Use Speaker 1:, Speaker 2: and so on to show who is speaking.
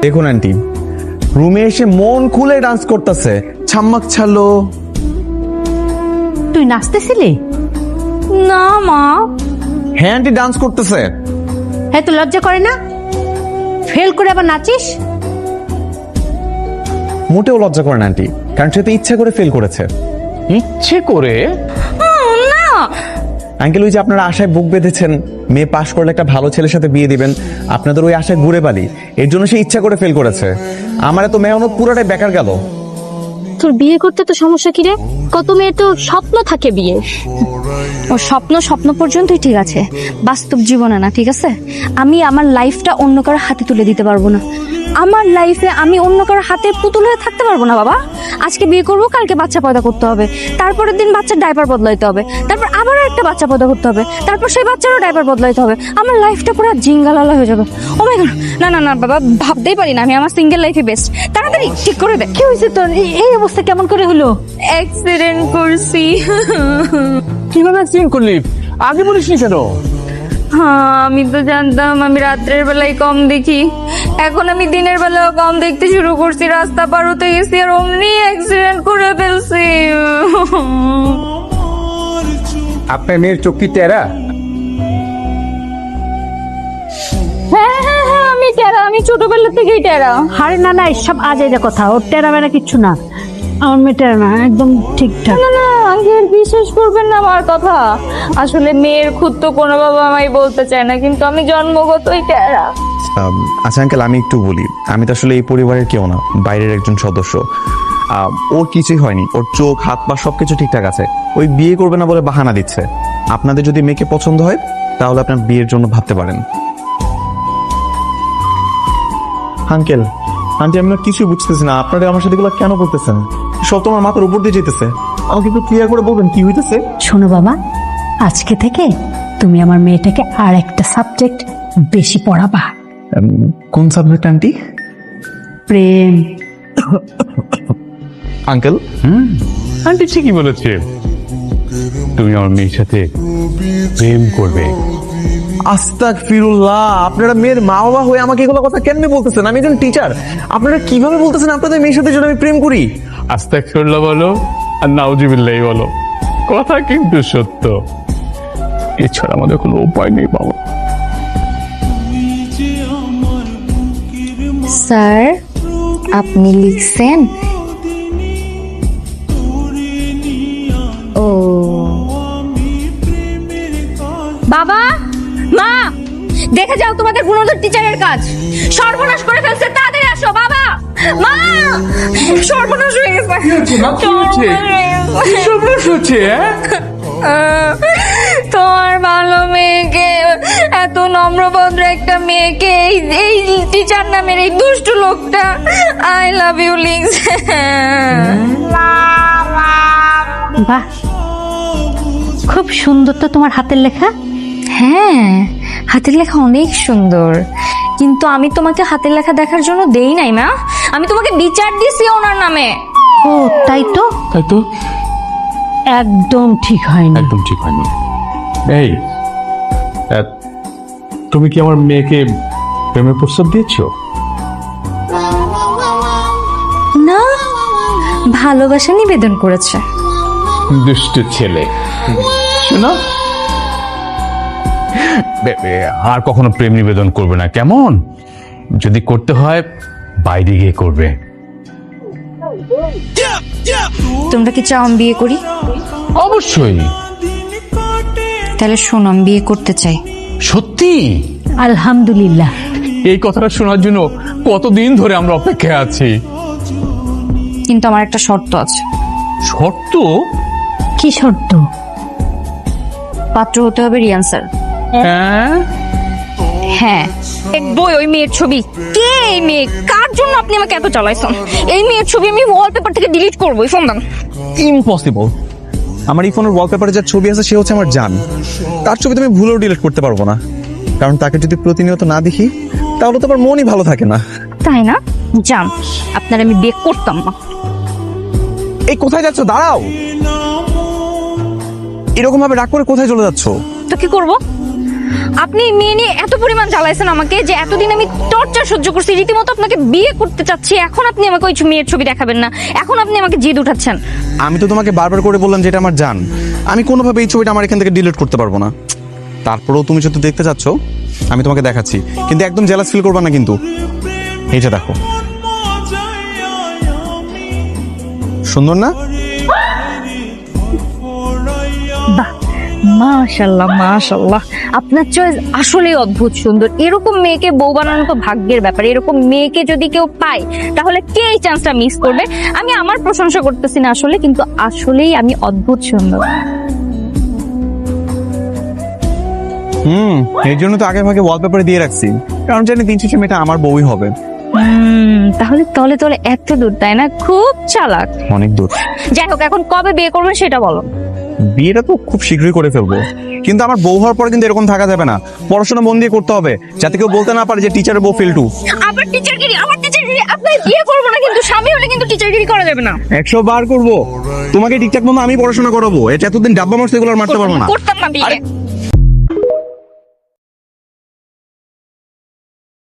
Speaker 1: দেখুন আন্টি, রুমে এসে মন খুলে ডান্স করতেছে, ছাম্মাক ছালো।
Speaker 2: তুই নাচতেছিলি?
Speaker 3: না মা।
Speaker 1: হ্যাঁ আন্টি, ডান্স করতেছে।
Speaker 2: হ্যাঁ, তো লজ্জা করে না? ফেল করে আবার নাচিস?
Speaker 1: মোটেও লজ্জা করে না আন্টি, কারণ সে তো ইচ্ছা করে ফেল করেছে।
Speaker 4: ইচ্ছে করে?
Speaker 3: না
Speaker 1: আঙ্কেল, ওই যে আপনারা আশায় বুক বেঁধেছেন মেয়ে পাশ করলে একটা ভালো ছেলের সাথে বিয়ে দিবেন, আপনাদের ওই আশায় ঘুরে বালি, এর জন্য সে ইচ্ছা করে ফেল করেছে। আমার তো মেহনত পুরোটাই বেকার গেল।
Speaker 3: তোর বিয়ে করতে তো সমস্যা কি রে? কত মেয়ের তো স্বপ্ন থাকে বিয়ে। ও স্বপ্ন পর্যন্তই ঠিক আছে, বাস্তব জীবনে না, ঠিক আছে? আমি আমার লাইফটা অন্য কারো হাতে তুলে দিতে পারবো না। আমার লাইফে আমি অন্য কারো হাতে পুতুল হয়ে থাকতে পারবো না বাবা। আজকে বিয়ে করবো, কালকে বাচ্চা পয়দা করতে হবে, তারপরের দিন বাচ্চার ডাইপার বদলাইতে হবে, তারপর আবারও একটা বাচ্চা পয়দা করতে হবে, তারপর সেই বাচ্চারও ডাইপার বদলাইতে হবে। আমার লাইফটা পুরো জিঙ্গালালা হয়ে যাবে। ও মাই গড, না না না বাবা, ভাবতেই পারি না। আমি আমার সিঙ্গেল লাইফে বেস্ট। তাড়াতাড়ি ঠিক করে দে।
Speaker 2: কি হয়েছে তোর? এই অবস্থা কেমন করে হলো?
Speaker 3: অ্যাক্সিডেন্ট করছি।
Speaker 4: কিভাবে অ্যাক্সিডেন্ট করলি? আগে বলিসনি কেন?
Speaker 3: হ্যাঁ, আমি তো জানতাম আমি রাত্রের বেলায় কম দেখি, এখন আমি দিনের বেলাও কম দেখতে শুরু করছি। রাস্তা পার হতে গেছি আর অমনি অ্যাক্সিডেন্ট করে ফেলছি।
Speaker 4: আপনার মেয়ের চোখ কি টেরা?
Speaker 3: হ্যাঁ হ্যাঁ হ্যাঁ, আমি টেরা, আমি ছোটবেলা থেকেই টেরা।
Speaker 2: আরে না না, এসব আজেবাজে কথা। ওর টেরা বেড়া কিচ্ছু না, আমার মেয়ে টেরা না, একদম ঠিকঠাক।
Speaker 3: না না আঙ্কেল, বিশ্বাস করবেন না আমার কথা। আসলে মেয়ের খুদ তো কোনো বাবা আমায় বলতে চায় না, কিন্তু আমি জন্মগতই টেরা।
Speaker 1: আচ্ছা আঙ্কেল, আমি একটু বলি, আমি তো আসলে এই পরিবারের কেউ না, বাইরের একজন সদস্য। ওর কিছুই হয়নি, ওর চোখ হাত পা সবকিছু ঠিকঠাক আছে। ওই বিয়ে করবে না বলে বাহানা দিচ্ছে। আপনাদের যদি মেয়েকে পছন্দ হয় তাহলে আপনার বিয়ের জন্য ভাবতে পারেন। আঙ্কেল আন্টি, আমি না কিছুই বুঝতেছি না, আপনারা আমার সাথে এগুলো কেন করতেছেন? সব তোমার মাথার উপর দিয়ে যেতেছে। আমাকে একটু ক্লিয়ার করে বলবেন কি হইতেছে?
Speaker 2: শোনো বাবা, আজকে থেকে তুমি আমার মেয়েটাকে আর একটা সাবজেক্ট বেশি পড়াবা।
Speaker 1: কোন সাবজেক্ট আন্টি?
Speaker 2: প্রেম।
Speaker 1: আঙ্কেল,
Speaker 4: আন্টি ঠিকই বলেছে, তুমি আমার মেয়ের সাথে প্রেম করবে।
Speaker 1: আস্তাগফিরুল্লাহ, আপনারা মেয়ের মা বাবা হয়ে আমাকে এগুলো কথা কেমনে বলতেছেন? আমি একজন টিচার, আপনারা কিভাবে বলতেছেন আপনাদের মেয়ের সাথে যেন আমি প্রেম করি?
Speaker 4: আস্তাগফিরুল্লাহ বলো আর নাউজুবিল্লাহ বলো, কথা কিন্তু সত্য। এছাড়া আমাদের কোনো উপায় নেই বাবা।
Speaker 3: স্যার, আপনি লিখছেন? ও বাবা, মা, দেখে যাও তোমাদের গুণধর টিচারের কাজ। সর্বনাশ করে ফেলছে, তাড়াতাড়ি আসো বাবা। মা, সর্বনাশ হয়ে গেছে।
Speaker 4: সর্বনাশ হচ্ছে?
Speaker 3: তোমার ভালো মেয়েকে, এত নম্রভদ্র একটা মেয়েকে এই টিচার নামের এই দুষ্টু লোকটা আই লাভ ইউ লিখছে।
Speaker 2: বাহ, খুব সুন্দর তো তোমার হাতের লেখা।
Speaker 3: হ্যাঁ, হাতের লেখা অনেক সুন্দর, কিন্তু আমি তোমাকে হাতের লেখা দেখার জন্য দেই নাই মা। আমি তোমাকে বিচার দিছি ওনার নামে।
Speaker 2: ও তাই তো,
Speaker 4: তাই তো,
Speaker 2: একদম ঠিক হয়নি।
Speaker 4: একদম ঠিক হয়নি। এই, তুমি কি আমার মেয়েকে প্রেমের প্রস্তাব দিয়েছো?
Speaker 3: না, ভালোবাসা নিবেদন করেছে।
Speaker 4: দুষ্ট ছেলে। শোনো, আর কখনো প্রেম নিবেদন করবে না, কেমন? যদি করতে হয় বাইরে গিয়ে করবে।
Speaker 3: তোমরা কি চাও আমি বিয়ে করি?
Speaker 4: অবশ্যই।
Speaker 3: তাহলে শোনো, আমি বিয়ে করতে চাই।
Speaker 4: সত্যি?
Speaker 2: আলহামদুলিল্লাহ।
Speaker 4: এই কথাটা শোনার জন্য কতদিন ধরে আমরা অপেক্ষায় আছি।
Speaker 3: কিন্তু আমার একটা শর্ত আছে।
Speaker 4: শর্ত?
Speaker 2: কি শর্ত?
Speaker 3: পাত্র হতে হবে রিয়ান স্যার।
Speaker 4: হ্যাঁ,
Speaker 3: হ্যাঁ, বই ওই মেয়ের ছবি। কে এই মেয়ে? কার জন্য আপনি আমাকে এত চালাইছেন? এই মেয়ের ছবি আমি ওয়ালপেপার থেকে ডিলিট করবো। ফোন দাম।
Speaker 1: ইম্পসিবল। আমার এই ফোনের ওয়ালপেপারে যার ছবি আছে সে হচ্ছে আমার জান। তার ছবি তো আমি ভুলেও ডিলিট করতে পারবো না, কারণ তাকে যদি প্রতিনিয়ত না দেখি তাহলে তো আমার মনই ভালো থাকে না।
Speaker 3: তাই না? জান, আপনার আমি বিয়ে করতাম না।
Speaker 1: এই কোথায় যাচ্ছ? দাঁড়াও। এরকম ভাবে রাগ করে কোথায় চলে যাচ্ছ?
Speaker 3: তো কি করবো? আপনি মেয়ে নিয়ে এত পরিমাণ জ্বালাইছেন আমাকে যে এতদিন আমি টর্চার সহ্য করছি, রীতিমতো আপনাকে বিয়ে করতে চাচ্ছি, এখন আপনি আমাকে ওই মেয়ের ছবি দেখাবেন না, এখন আপনি আমাকে জিদ উঠাচ্ছেন।
Speaker 1: আমি তো তোমাকে বারবার করে বললাম যে এটা আমার জান, আমি কোনোভাবে এই ছবিটা আমার এখান থেকে ডিলিট করতে পারবো না। তারপরেও তুমি যদি দেখতে চাচ্ছ আমি তোমাকে দেখাচ্ছি, কিন্তু একদম জেলাস ফিল করবা না কিন্তু। এইটা দেখো, সুন্দর না?
Speaker 3: বাহ, মাশাআল্লাহ মাশাআল্লাহ, আপনার চয়েস আসলেই অদ্ভুত সুন্দর। এরকম মেয়েকে বউ বানানো তো ভাগ্যের ব্যাপার। এরকম মেয়েকে যদি কেউ পায় তাহলে কে এই চান্সটা মিস করবে? আমি আমার প্রশংসা করতেছি না আসলে, কিন্তু আসলেই আমি অদ্ভুত সুন্দর।
Speaker 1: এই জন্য তো আগে ভাগে ওয়ালপেপারে দিয়ে রাখছি, কারণ জানি দিন শেষে মেয়েটা আমার বউই হবে।
Speaker 3: তাহলে তলে তলে এত দূর, তাই না? খুব চালাক।
Speaker 1: অনেক দূর।
Speaker 3: যাই হোক, এখন কবে বিয়ে করবেন সেটা বলো।
Speaker 1: বিয়েটা তো খুব শীঘ্রই করে ফেলবো, কিন্তু আমার বউ হওয়ার পরে কিন্তু এরকম থাকা যাবে না। পড়াশোনা মন দিয়ে করতে হবে, যাতে কেউ বলতে না পারে যে টিচারের বউ ফেলটু।
Speaker 3: আবার টিচারগিরি, আবার টিচারগিরি। আপনি বিয়ে করবো না, কিন্তু স্বামী হলে কিন্তু টিচারগিরি করা যাবে না।
Speaker 1: 100 বার করবো, তোমাকে ঠিকঠাক মতো আমি পড়াশোনা করাবো। এটা এতদিন ডাব্বা মারছে, এগুলো আর মারতে পারবো না।
Speaker 3: করতাম না বিয়ে।